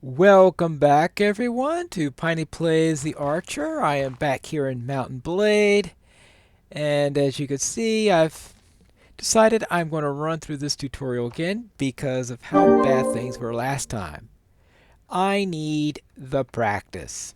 Welcome back, everyone, to Piney Plays the Archer. I am back here in Mountain Blade, and as you can see, I've decided I'm going to run through this tutorial again because of how bad things were last time. I need the practice.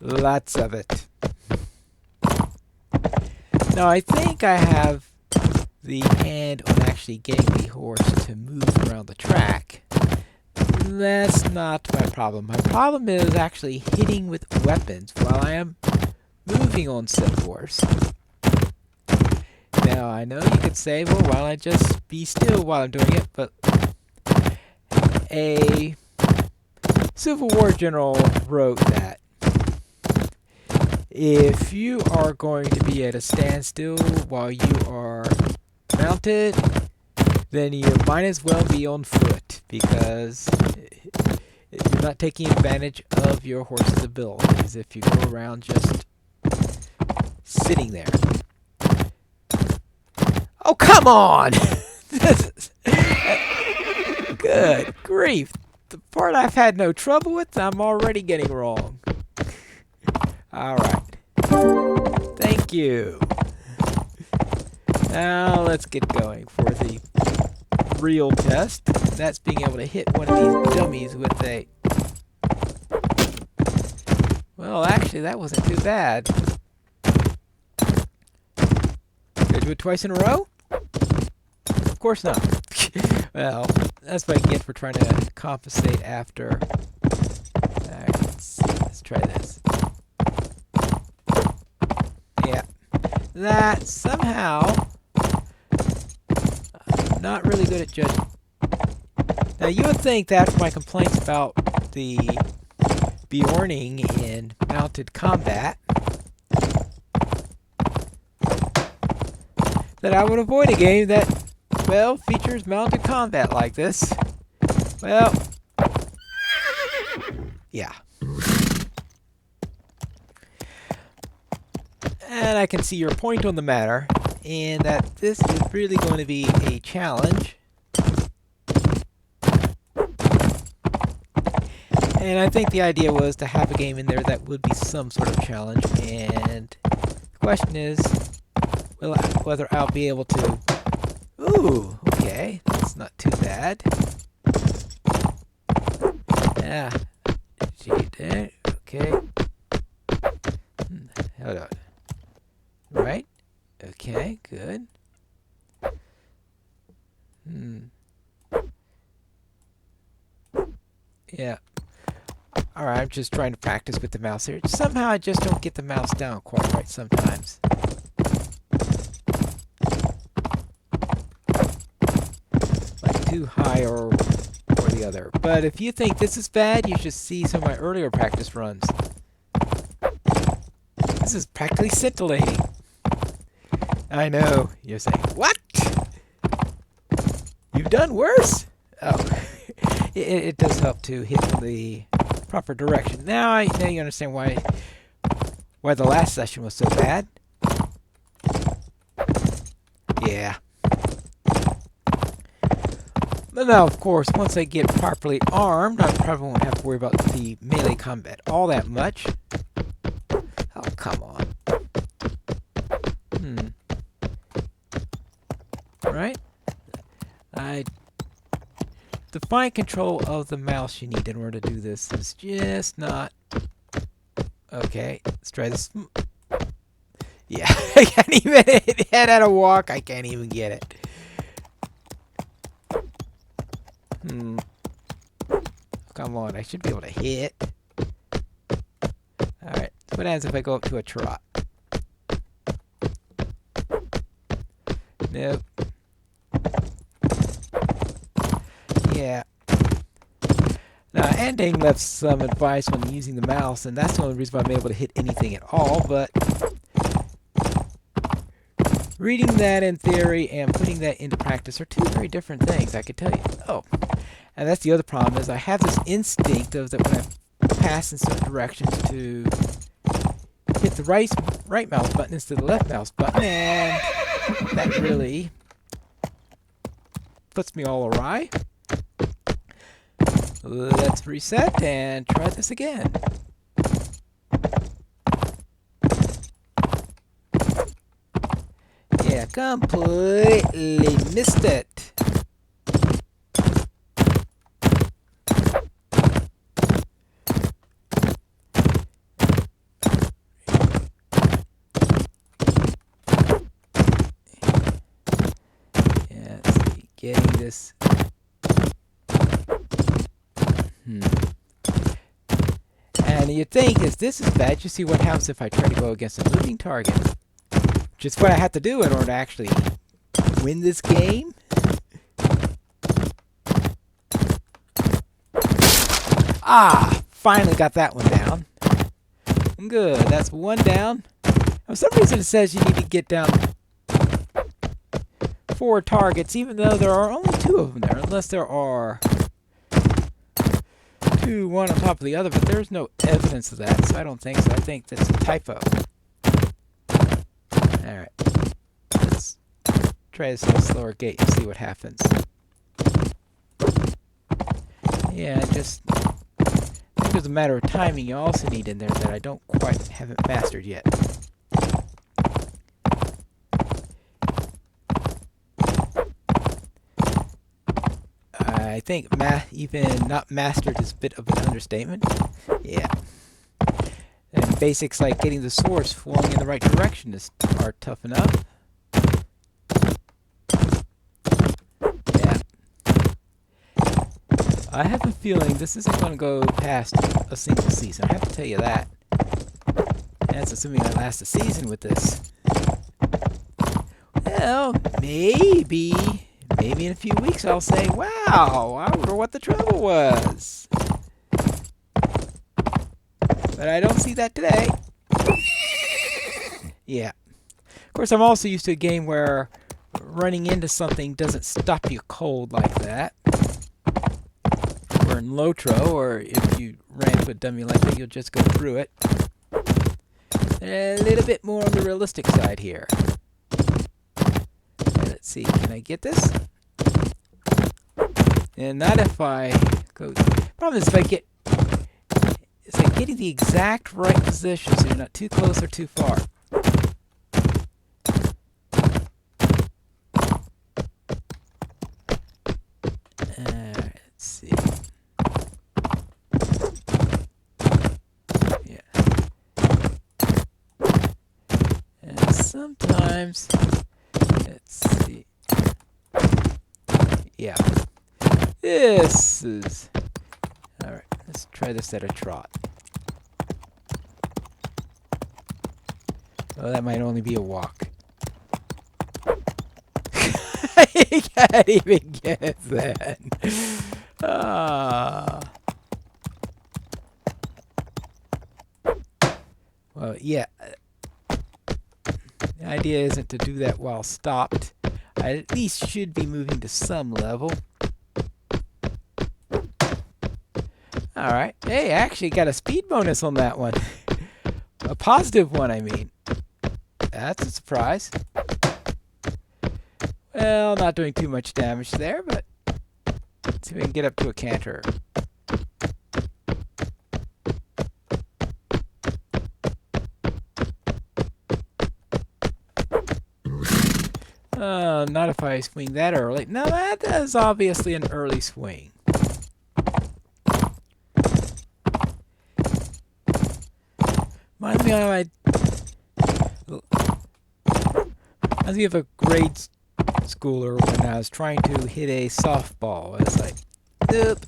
Lots of it. Now, I think I have the hand on actually getting the horse to move around the track. That's not my problem. My problem is actually hitting with weapons while I am moving on said horse. Now, I know you could say, well, why don't I just be still while I'm doing it, but a Civil War general wrote that if you are going to be at a standstill while you are mounted, then you might as well be on foot, because you're not taking advantage of your horse's abilities if you go around just sitting there. Oh, come on! Good grief. The part I've had no trouble with, I'm already getting wrong. Alright. Thank you. Now let's get going for the real test. That's being able to hit one of these dummies with a... Well, actually, that wasn't too bad. Did I do it twice in a row? Of course not. Well, that's what I get for trying to compensate after. Alright, let's try this. Yeah. That somehow... I'm not really good at judging. Now, you would think that after my complaints about the Bjorning in mounted combat, that I would avoid a game that, well, features mounted combat like this. Well, yeah. And I can see your point on the matter, in that this is really going to be a challenge. And I think the idea was to have a game in there that would be some sort of challenge, and the question is, well, whether I'll be able to... Ooh, okay, that's not too bad. Yeah, she did, okay. Hold on. Right? Okay, good. Yeah. Alright, I'm just trying to practice with the mouse here. Somehow I just don't get the mouse down quite right sometimes. Like too high or the other. But if you think this is bad, you should see some of my earlier practice runs. This is practically scintillating. I know. You're saying, what? You've done worse? Oh. It does help to hit from the proper direction. Now you understand why the last session was so bad. Yeah. But now, of course, once I get properly armed, I probably won't have to worry about the melee combat all that much. Oh, come on. Right? The fine control of the mouse you need in order to do this is just not... Okay, let's try this. Yeah, I can't even head at a walk. I can't even get it. Come on, I should be able to hit. Alright, so what happens if I go up to a trot? Nope. Yeah. Now, Ending left some advice on using the mouse, and that's the only reason why I'm able to hit anything at all, but reading that in theory and putting that into practice are two very different things, I could tell you. Oh, and that's the other problem, is I have this instinct of that when I pass in certain directions to hit the right mouse button instead of the left mouse button, and that really puts me all awry. Let's reset and try this again. Yeah, completely missed it. Yeah, let's see, getting this. And you'd think, if this is bad, you see what happens if I try to go against a moving target. Which is what I have to do in order to actually win this game. Ah! Finally got that one down. Good, that's one down. For some reason it says you need to get down 4 targets, even though there are only 2 of them there, unless there are 2, one on top of the other, but there's no evidence of that, so I don't think so. I think that's a typo. Alright, let's try this at a slower gait and see what happens. Yeah, just, I think there's a matter of timing you also need in there that I don't quite haven't mastered yet. I think even not mastered is a bit of an understatement. Yeah. And basics like getting the source flowing in the right direction are tough enough. Yeah. I have a feeling this isn't going to go past a single season. I have to tell you that. That's assuming I last a season with this. Well, maybe in a few weeks I'll say, wow, I wonder what the trouble was. But I don't see that today. Yeah. Of course, I'm also used to a game where running into something doesn't stop you cold like that. Or in Lotro, or if you ran into a dummy like that, you'll just go through it. A little bit more on the realistic side here. Let's see, can I get this? And not if I go. Problem is if I get, it's like getting the exact right position so you're not too close or too far. Let's see. Yeah. And sometimes, let's see. Yeah. This is... Alright, let's try this at a trot. Oh, that might only be a walk. I can't even get that. Well, yeah. The idea isn't to do that while stopped. I at least should be moving to some level. Alright. Hey, I actually got a speed bonus on that one. A positive one, I mean. That's a surprise. Well, not doing too much damage there, but let's see if we can get up to a canter. Not if I swing that early. No, that is obviously an early swing. Reminds me of a grade schooler when I was trying to hit a softball. It's like, nope.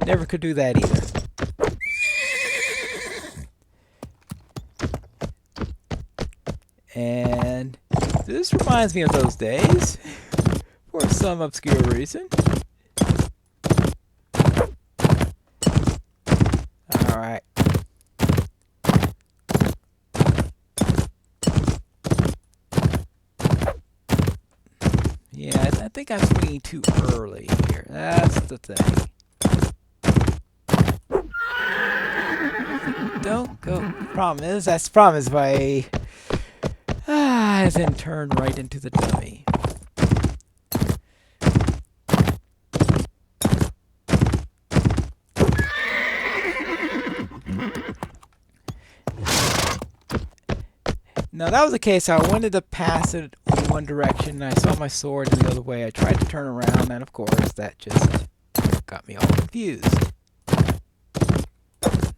Never could do that either. And this reminds me of those days, for some obscure reason. Alright. Yeah, I think I'm swinging too early here. That's the thing. Don't go. Problem is, that's the problem is if I then turn right into the dummy. Now that was the case. I wanted to pass it in one direction, and I saw my sword in the other way. I tried to turn around, and of course, that just got me all confused.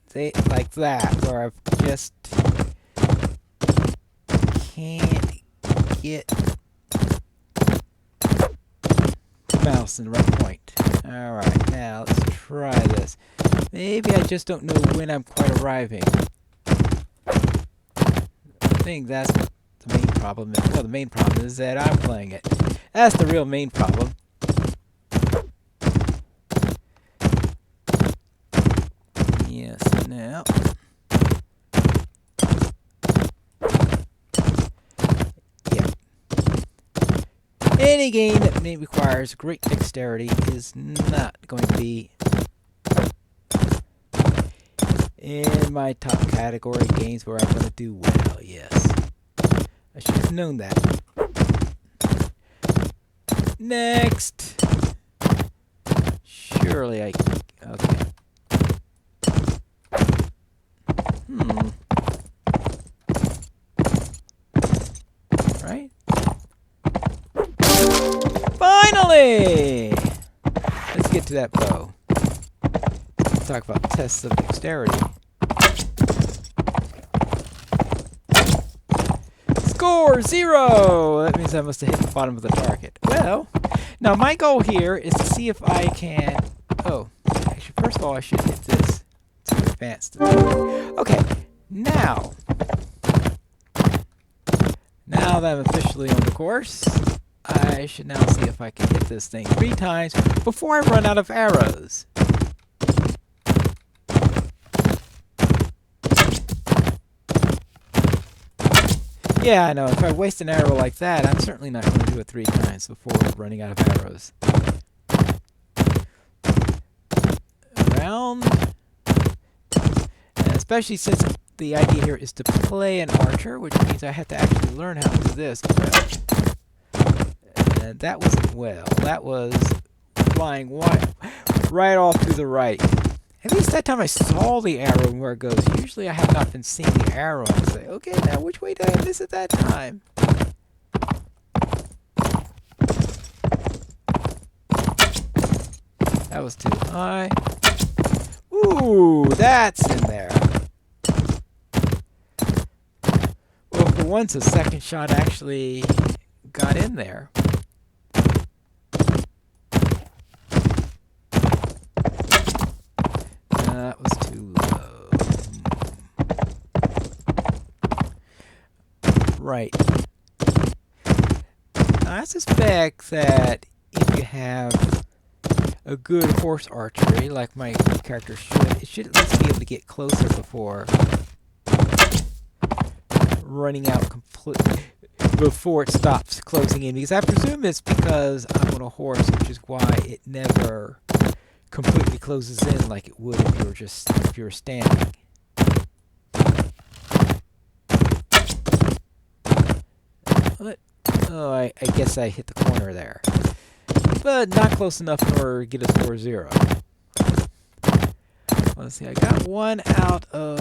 See, like that, where I've just can't get the mouse in the right point. Alright, now let's try this. Maybe I just don't know when I'm quite arriving. I think that's what the main problem is. Well, the main problem is that I'm playing it. That's the real main problem. Yes, now. Yeah. Any game that requires great dexterity is not going to be in my top category games where I'm going to do well, yes. I should have known that. Next! Surely I... Okay. Right? Finally! Let's get to that bow. Let's talk about tests of dexterity. Score 0! That means I must have hit the bottom of the target. Well, now my goal here is to see if I can... Oh, actually, first of all, I should hit this to advance the... Okay, now that I'm officially on the course, I should now see if I can hit this thing 3 times before I run out of arrows. Yeah, I know. If I waste an arrow like that, I'm certainly not going to do it 3 times before running out of arrows. Around. And especially since the idea here is to play an archer, which means I have to actually learn how to do this. And that wasn't well. That was flying right off to the right. At least that time I saw the arrow and where it goes. Usually I have not been seeing the arrow and say, okay, now which way did I miss it that time? That was too high. Ooh, that's in there. Well, for once, the second shot actually got in there. That was too low. Right. Now, I suspect that if you have a good horse archery, like my character should, it should at least be able to get closer before running out completely, before it stops closing in. Because I presume it's because I'm on a horse, which is why it never completely closes in like it would if you were standing. What? Oh, I guess I hit the corner there, but not close enough in order to get a score 0. Let's see. I got 1 out of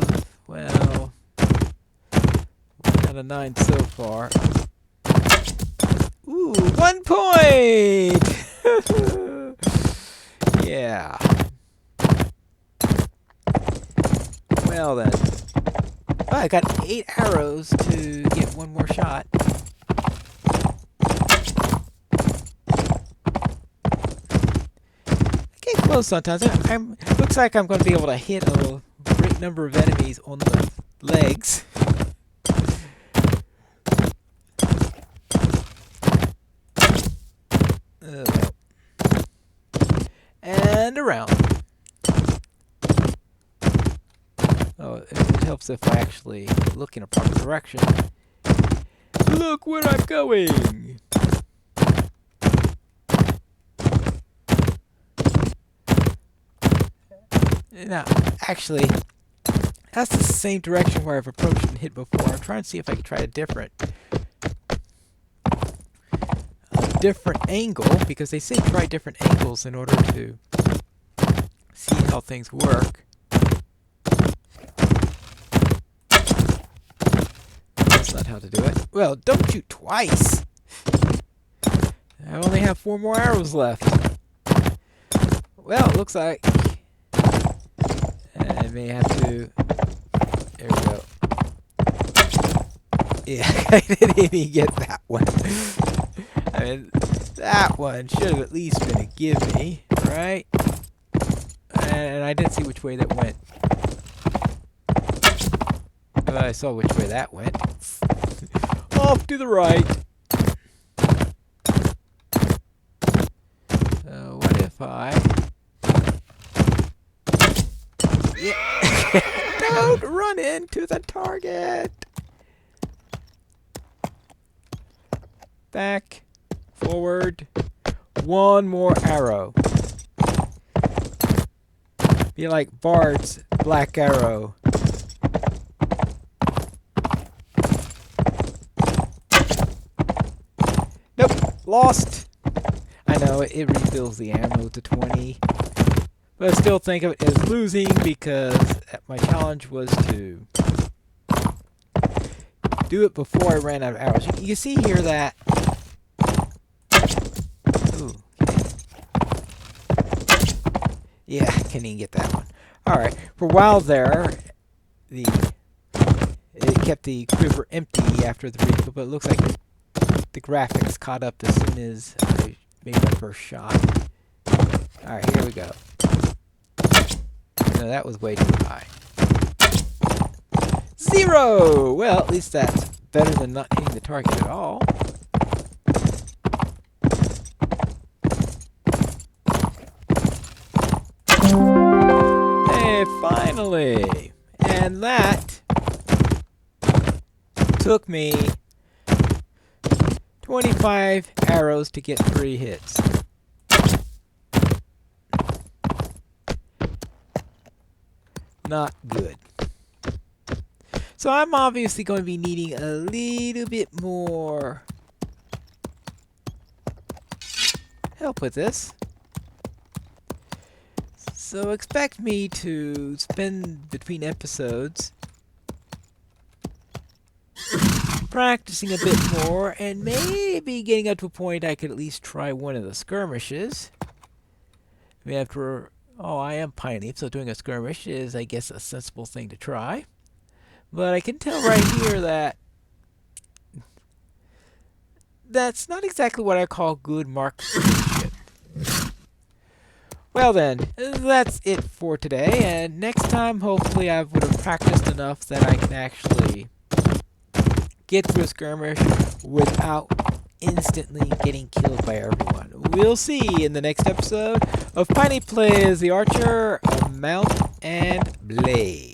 9 so far. Ooh, 1 point! Yeah. Well then. Oh, I got 8 arrows to get 1 more shot. I get close sometimes. Looks like I'm going to be able to hit a great number of enemies on the legs. And around. Oh, it helps if I actually look in a proper direction. Look where I'm going! Now, actually, that's the same direction where I've approached and hit before. I'm trying to see if I can try a different angle, because they say try different angles in order to see how things work. That's not how to do it. Well, don't shoot twice. I only have 4 more arrows left. Well, it looks like I may have to. There we go. Yeah, I didn't even get that one. I mean, that one should have at least been a gimme, right? And I didn't see which way that went. But I saw which way that went. Off to the right. So what if I... Yeah. Don't run into the target. Back, forward, 1 more arrow. Be like Bard's black arrow. Nope, lost. I know it refills the ammo to 20, but I still think of it as losing because my challenge was to do it before I ran out of arrows. You can see here that. Ooh, okay. Yeah, can't even get that one. All right, for a while there, it kept the quiver empty after the refill, but it looks like the graphics caught up as soon as I made my first shot. All right, here we go. No, that was way too high. 0! Well, at least that's better than not hitting the target at all. Hey, finally! And that took me 25 arrows to get 3 hits. Not good. So I'm obviously going to be needing a little bit more help with this. So expect me to spend between episodes practicing a bit more and maybe getting up to a point I could at least try one of the skirmishes. I mean, after all, I am Pineleaf, so doing a skirmish is, I guess, a sensible thing to try. But I can tell right here that that's not exactly what I call good marksmanship. Well then, that's it for today, and next time hopefully I would have practiced enough that I can actually get through a skirmish without instantly getting killed by everyone. We'll see in the next episode of Piney Plays the Archer, Mount and Blade.